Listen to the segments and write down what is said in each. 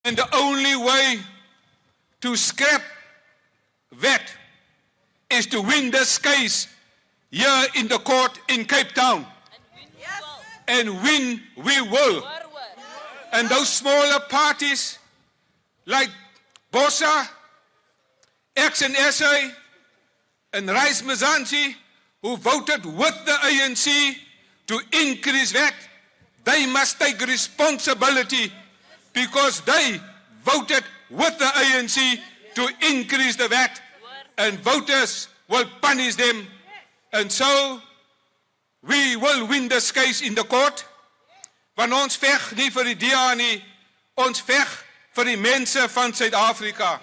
And the only way to scrap VAT is to win this case here in the court in Cape Town. And win we will. And those smaller parties like Bosa, XNSA, and Rice Mzansi, who voted with the ANC to increase VAT, they must take responsibility because they voted with the ANC to increase the VAT, and voters will punish them. And so, we will win this case in the court, want ons veg nie vir die DA nie, ons veg vir die mense van Suid-Afrika.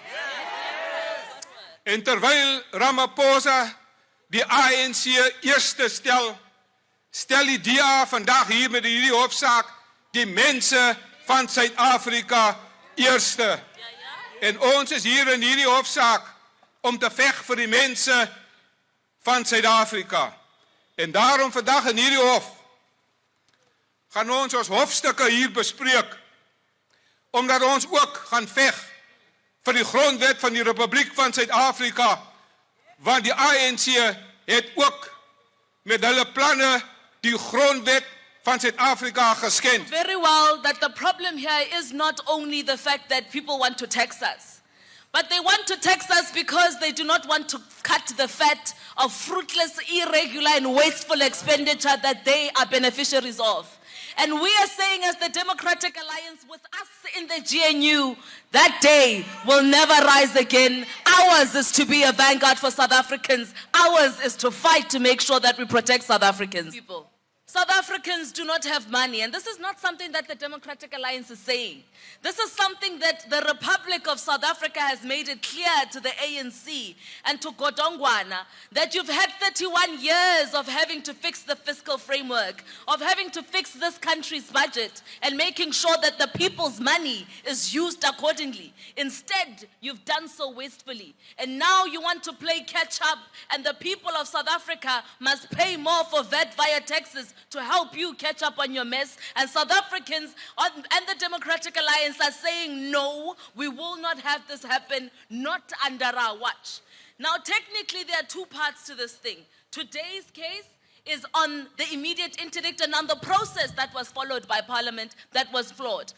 En terwyl Ramaphosa die ANC eerste stel die DA vandag hier met hierdie hofsaak die mense van Suid-Afrika eerste. En ons is hier in hierdie hofsaak om te veg vir die mense van Suid-Afrika. En daarom vandag in hierdie hof gaan ons hofstukke hier bespreek, omdat ons ook gaan veg vir die grondwet van die Republiek van Suid-Afrika, want die ANC het ook met hulle planne die grondwet van Suid-Afrika geskend. Very well that the problem here is not only the fact that people want to tax us, but they want to tax us because they do not want to cut the fat of fruitless, irregular and wasteful expenditure that they are beneficiaries of. And we are saying as the Democratic Alliance with us in the GNU, that day will never rise again. Ours is to be a vanguard for South Africans. Ours is to fight to make sure that we protect South Africans. South Africans do not have money, and this is not something that the Democratic Alliance is saying. This is something that the Republic of South Africa has made it clear to the ANC and to Godongwana that you've had 31 years of having to fix the fiscal framework, of having to fix this country's budget and making sure that the people's money is used accordingly. Instead, you've done so wastefully. And now you want to play catch up, and the people of South Africa must pay more for VAT via taxes to help you catch up on your mess. And South Africans and the Democratic Alliance are saying, no, we will not have this happen, not under our watch. Now, technically, there are two parts to this thing. Today's case is on the immediate interdict and on the process that was followed by Parliament that was flawed.